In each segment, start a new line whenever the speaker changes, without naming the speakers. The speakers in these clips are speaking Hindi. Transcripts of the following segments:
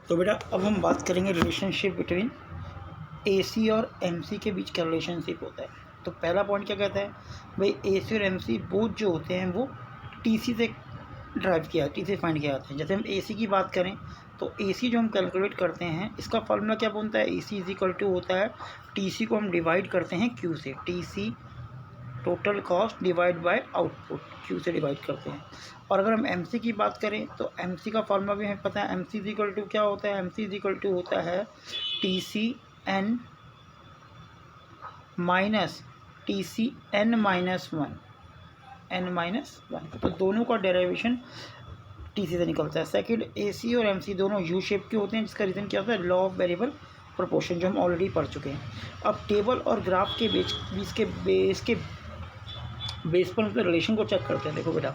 तो बेटा अब हम बात करेंगे रिलेशनशिप बिटवीन एसी और एमसी के बीच क्या रिलेशनशिप होता है। तो पहला पॉइंट क्या कहता है भाई, एसी और एमसी बोथ जो होते हैं वो टीसी से ड्राइव किया, टी से फाइंड किया जाते हैं। जैसे हम एसी की बात करें तो एसी जो हम कैलकुलेट करते हैं इसका फॉर्मूला क्या बनता है, एसी इज इक्वल टू होता है टीसी को हम डिवाइड करते हैं क्यू से, TC total cost divide by output, Q से डिवाइड करते हैं। और अगर हम एमसी की बात करें तो एमसी का फॉर्मूला भी हमें पता है, एमसी इज इक्वल टू क्या होता है, एमसी इज इक्वल टू होता है TC N minus TC N minus one, N minus one. तो दोनों का डेरिवेशन टीसी से निकलता है। सेकंड, एसी और एमसी दोनों यू शेप के होते हैं, जिसका रीज़न क्या होता है, लॉ ऑफ वेरिएबल प्रोपोर्शन, जो हम ऑलरेडी पढ़ चुके हैं। अब टेबल और ग्राफ के बीच के बेस पर मतलब रिलेशन को चेक करते हैं। देखो बेटा,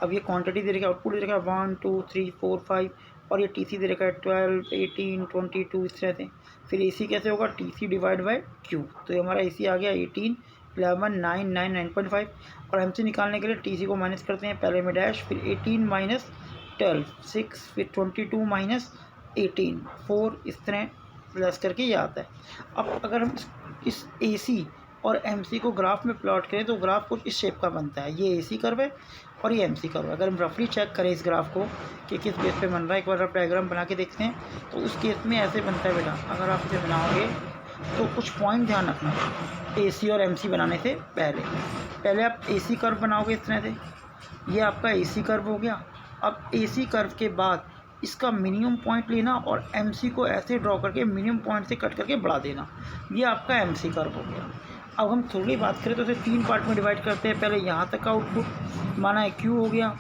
अब ये क्वांटिटी दे रखा है, आउटपुट दे रखा है 1 2 3 4 5, और ये टीसी दे रखा है 12 18 22 इस तरह से। फिर एसी कैसे होगा, टीसी डिवाइड बाय क्यू। तो ये हमारा एसी आ गया 18 11 9 9 9.5। और एमसी निकालने के लिए टीसी को माइनस करते हैं, पहले में डैश, फिर 18 माइनस 12 6, फिर 22 माइनस 18 4, इस तरह प्लस करके ये आता है। अब अगर हम इस एसी और एमसी को ग्राफ में प्लॉट करें तो ग्राफ कुछ इस शेप का बनता है, ये एसी कर्व है और ये एमसी कर्व है। अगर हम रफली चेक करें इस ग्राफ को कि किस बेस पे बन रहा है, एक बार आप डायग्राम बना के देखते हैं तो उस केस में ऐसे बनता है बेटा। अगर आप इसे बनाओगे तो कुछ पॉइंट ध्यान रखना, एसी और एमसी बनाने से पहले आप एसी कर्व बनाओगे इस तरह से, ये आपका एसी कर्व हो गया। अब एसी कर्व के बाद इसका मिनिमम पॉइंट लेना और एमसी को ऐसे ड्रॉ करके मिनिमम पॉइंट से कट करके बढ़ा देना, ये आपका एमसी कर्व हो गया। अब हम थोड़ी बात करें तो इसे 3 पार्ट में डिवाइड करते हैं। पहले यहाँ तक का आउटपुट माना है क्यू हो गया,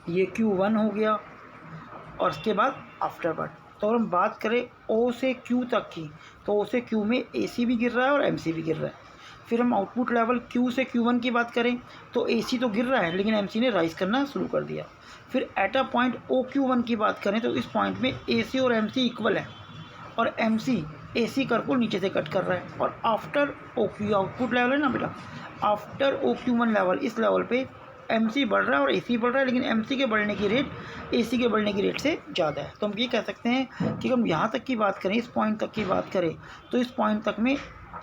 ये Q1 हो गया, और उसके बाद आफ्टर पार्ट। तो अगर हम बात करें O से Q तक की, तो O से Q में AC भी गिर रहा है और MC भी गिर रहा है। फिर हम आउटपुट लेवल Q से Q1 की बात करें तो AC तो गिर रहा है लेकिन MC ने राइज करना शुरू कर दिया। फिर एट अ पॉइंट OQ1 की बात करें तो इस पॉइंट में AC और MC इक्वल है और MC AC कर्व को नीचे से कट कर रहा है। और आफ्टर OQ, आउटपुट लेवल है ना बेटा, आफ्टर OQ1 लेवल, इस लेवल पे MC बढ़ रहा है और AC बढ़ रहा है, लेकिन MC के बढ़ने की रेट AC के बढ़ने की रेट से ज़्यादा है। तो हम ये कह सकते हैं कि हम यहाँ तक की बात करें, इस पॉइंट तक की बात करें तो इस पॉइंट तक में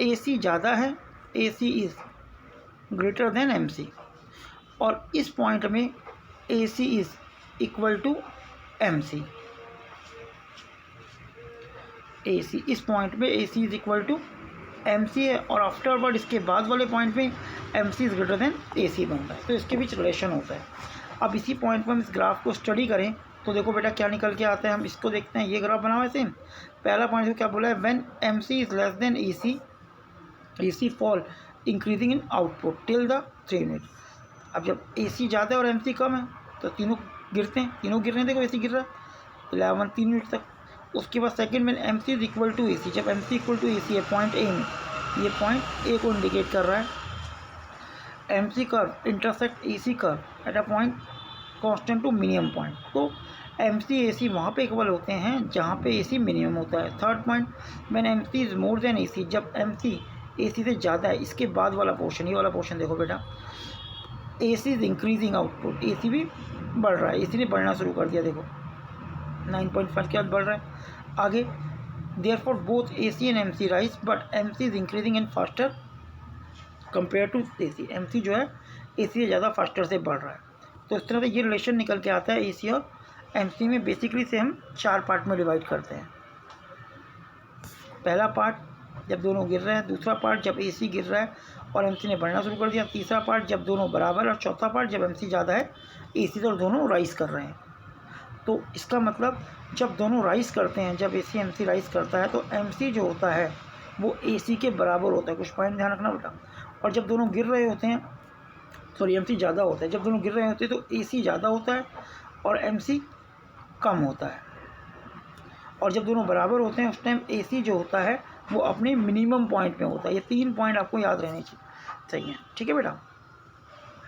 AC ज़्यादा है, AC is greater than MC, और इस पॉइंट में AC is equal to MC। AC इस पॉइंट में AC is equal to MC है, और आफ्टरवर्ड इसके बाद वाले पॉइंट में MC is greater than AC बनता है। तो इसके बीच रिलेशन होता है। अब इसी पॉइंट पर हम इस ग्राफ को स्टडी करें तो देखो बेटा क्या निकल के आता है, हम इसको देखते हैं। ये ग्राफ बना हुआ है सेम, पहला पॉइंट क्या बोला है, when MC is less than AC fall increasing in output till the 3 minute. अब जब AC ज़्यादा है और MC कम है तो तीनों गिरते हैं, तीनों गिर रहे हैं। देखो AC गिर रहा है 11 3 मिनट तक। उसके बाद सेकंड में MC is equal to AC, जब MC इक्वल टू AC है पॉइंट A में, ये पॉइंट A को इंडिकेट कर रहा है। MC curve intersect AC curve at a point constant to minimum point. तो MC AC वहाँ पे इक्वल होते हैं जहाँ पे AC मिनिमम होता है। Third point, when MC is more than AC, जब MC AC से ज़्यादा है, इसके बाद वाला पोर्शन, ये वाला पोर्शन देखो बेटा, AC is increasing output, AC भी बढ़ रहा है, AC ने बढ़ना शुरू कर दिया, देखो 9.5 के बाद बढ़ रहा है आगे। Therefore both AC and MC rise but MC is increasing and faster compare to AC, MC जो है AC से ज़्यादा फास्टर से बढ़ रहा है। तो इस तरह से ये रिलेशन निकल के आता है AC और MC में। बेसिकली से हम 4 पार्ट में डिवाइड करते हैं। पहला पार्ट जब दोनों गिर रहे हैं, दूसरा पार्ट जब AC गिर रहा है और MC ने बढ़ना शुरू कर दिया, तीसरा पार्ट जब दोनों बराबर, और चौथा पार्ट जब MC ज़्यादा है AC से और दोनों राइज कर रहे हैं। तो इसका मतलब जब दोनों राइज करते हैं, जब AC MC राइज करता है तो MC जो होता है वो AC के बराबर होता है, कुछ पॉइंट ध्यान रखना बेटा। और जब दोनों गिर रहे होते हैं, सॉरी MC ज़्यादा होता है, जब दोनों गिर रहे होते हैं तो AC ज़्यादा होता है और MC कम होता है। और जब दोनों बराबर होते हैं उस टाइम AC जो होता है वो अपने मिनिमम पॉइंट में होता है। ये 3 पॉइंट आपको याद रहने चाहिए, ठीक है बेटा।